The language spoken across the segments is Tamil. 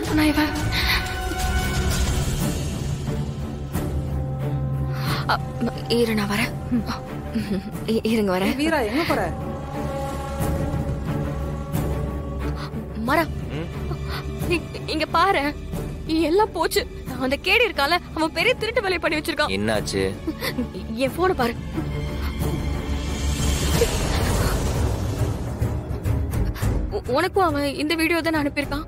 சொன்னா இவ? இரு நான் வரேன். இருங்க வரேன். வீரா எங்க போற? மரா இங்க பாரு, எல்லாம் போச்சு. அந்த கேடி இருக்கால, அவன் பெரிய திருட்டு வேலை பண்ணி வச்சிருக்கான். என்னாச்சு? என் போன பாரு. உனக்கும் அவன் இந்த வீடியோ தான் அனுப்பியிருக்கான்.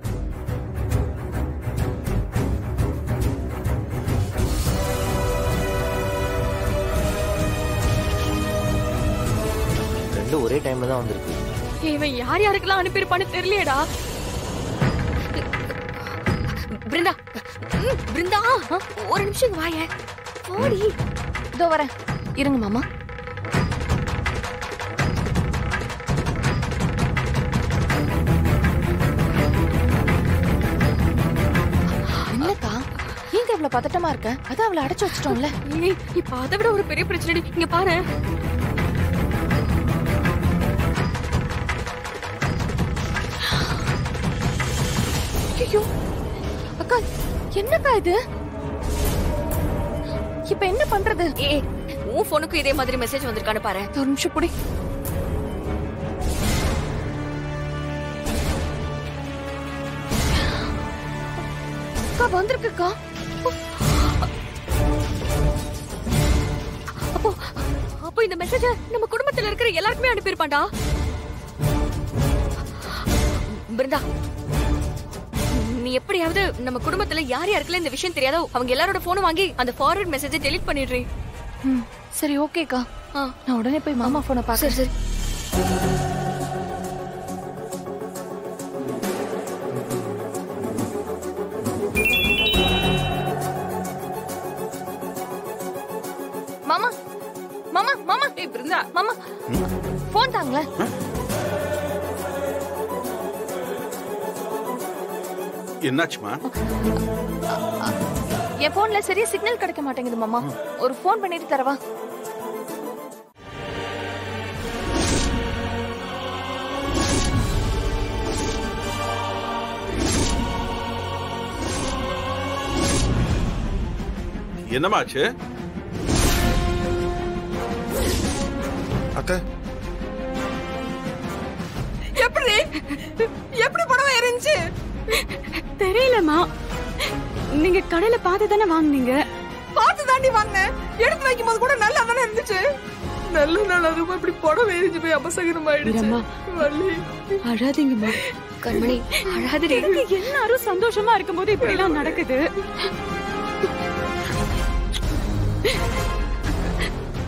ரெண்டும் ஒரே டைம்ல தான் வந்திருக்கு. இவன் யார் யாருக்கெல்லாம் அனுப்பியிருப்பான்னு தெரியலையேடா. பிருந்தா, பிருந்தா ஒரு நிமிஷம் வாய போடி. இதோ வரேன், இருங்க மாமா. என்னக்கா நீங்க இவ்வளவு பதட்டமா இருக்க? அதான் அவளை அடைச்சு வச்சிட்டோம்ல. இப்ப அதை விட ஒரு பெரிய பிரச்சனை. இங்க பாரு, ஐயோ அக்கா, என்னக்கா இது? இப்ப என்ன பண்றது? உன் போனுக்கு இதே மாதிரி மெசேஜ் வந்திருக்கான்னு பாரு. ஒரு நிமிஷம் புடி. அக்கா வந்திருக்குக்கா. அப்போ அப்போ இந்த மெசேஜ நம்ம குடும்பத்துல இருக்கிற எல்லாருக்குமே அனுப்பியிருப்பான்டா. பிருந்தா, நீ எப்படியாவது நம்ம குடும்பத்துல யார் யாருக்குள்ள இந்த விஷயம் தெரியாதோ அவங்க எல்லாரோட போனும் வாங்கி அந்த ஃபார்வர்ட் மெசேஜை டெலீட் பண்ணிடுறீ. சரி ஓகேக்கா, நான் உடனே போய் மாமா போனை பாக்குறேன். சரி மாமா. மாமா மாமா பிருந்தா, மாமா போன் தாங்களே. என்னாச்சுமா? என் போன்ல சரியா சிக்னல் கிடைக்க மாட்டேங்குது மாமா. ஒரு போன் பண்ணிட்டு தரவா? என்னமாச்சு? அத்தை எப்படி எப்படி புடவை எரிஞ்சு? தெரியலமா, நீங்க கடையில பார்த்து தானே வாங்குனீங்க. பார்த்து தாண்டி வாங்கினேன். எடுத்து வைக்கும் போது கூட நல்லா தானே இருந்துச்சு. நல்ல நாள் அதுவும் இப்படி புடவை எரிஞ்சு போய் அபசகரமாயிடுச்சு. அழாதீங்கம்மா. கண்மணி அழாதடி. எல்லாரும் சந்தோஷமா இருக்கும்போது இப்படி எல்லாம் நடக்குது.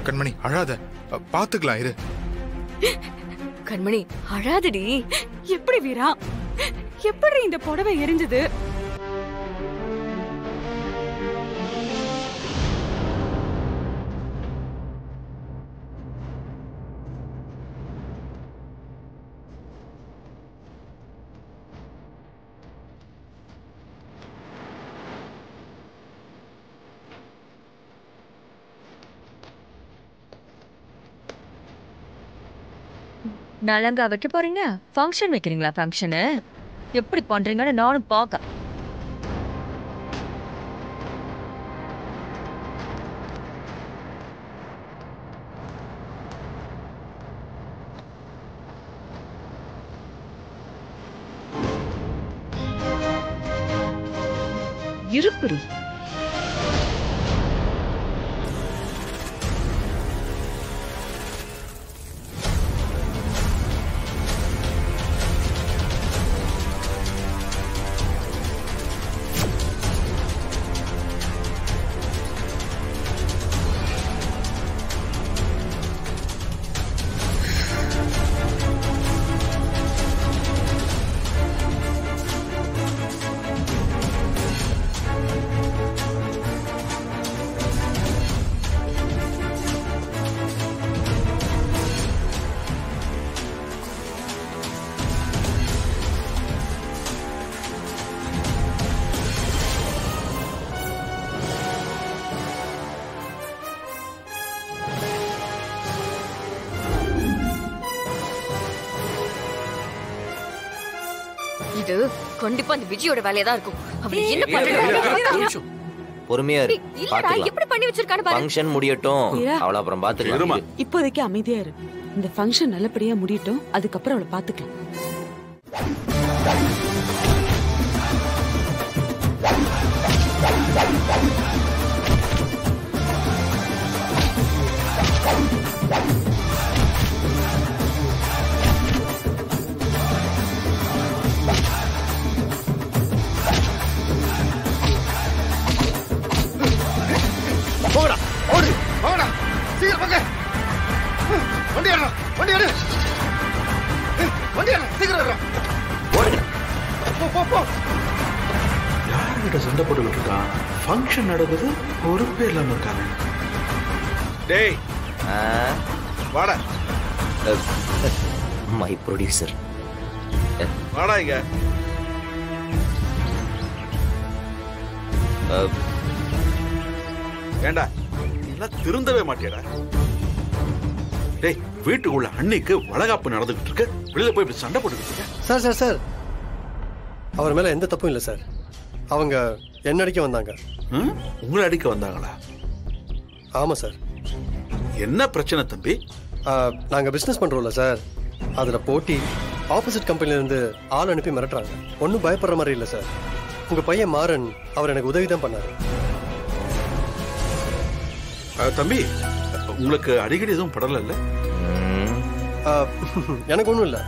கண்மணி அழாத, பாத்துக்கலாம் இரு. கண்மணி அழாதடி. எப்படி வீரா, எப்படி இந்த புடவை எரிஞ்சது? நலங்கா வைக்க போறீங்க? ஃபங்க்ஷன் வைக்கிறீங்களா? ஃபங்க்ஷனு எப்படி பண்றீங்கன்னு நானும் பார்க்க. இருப்புரி கண்டிப்பா அந்த விஜயோட வேலையா தான் இருக்கும். அவன் என்ன ஒரு பண்றான்? நிமிஷம். பொறுமையா இரு. இல்லடா, பாத்துக்கலாம். எப்படி பண்ணி வச்சிருக்கான்னு பாரு. ஃபங்க்ஷன் முடியட்டும். மீரா. அவள அப்புறம் பாத்துக்கலாம். இருமா. இப்போதைக்கு அமைதியா இரு. இந்த ஃபங்க்ஷன் நல்லபடியா முடியட்டும், அதுக்கப்புறம் அவளை பாத்துக்கலாம். போடா ஓடு போடா சீக்கிரம் போங்க வண்டி ஏறு வண்டி ஏறு வண்டி ஏறு சீக்கிரம் ஏறு ஓடுங்க. போ போ போ யார்கிட்ட சண்டை போட்டுக்கிட்டு இருக்கான்? ஃபங்க்ஷன் நடக்குது, பொறுப்பே இல்லாம இருக்காங்க. டேய் ஆ, வாடா மை ப்ரொடியூசர். வாடா இங்க. ஏண்டா எல்லாம் திருந்தவே மாட்டியடா. டேய் வீட்டுக்குள்ள அன்னைக்கு வளகாப்பு நடந்துகிட்டு இருக்கு, வெளியில போய் இப்படி சண்டை போட்டுக்கிட்டு இருக்க. சார் சார் சார் அவர் மேல எந்த தப்பும் இல்லை சார். அவங்க என்ன அடிக்க வந்தாங்க. உங்களை அடிக்க வந்தாங்களா? ஆமா சார். என்ன பிரச்சனை தம்பி? நாங்க பிசினஸ் பண்றோம்ல சார், அதுல போட்டி ஆப்போசிட் கம்பெனில இருந்து ஆள் அனுப்பி மிரட்டுறாங்க. ஒன்றும் பயப்படுற மாதிரி இல்லை சார். உங்க பையன் மாறன் அவர் எனக்கு உதவி தான் பண்ணாரு. தம்பி உங்களுக்கு அடிக்கடி எதுவும் படல இல்ல? எனக்கு ஒன்றும் இல்லை.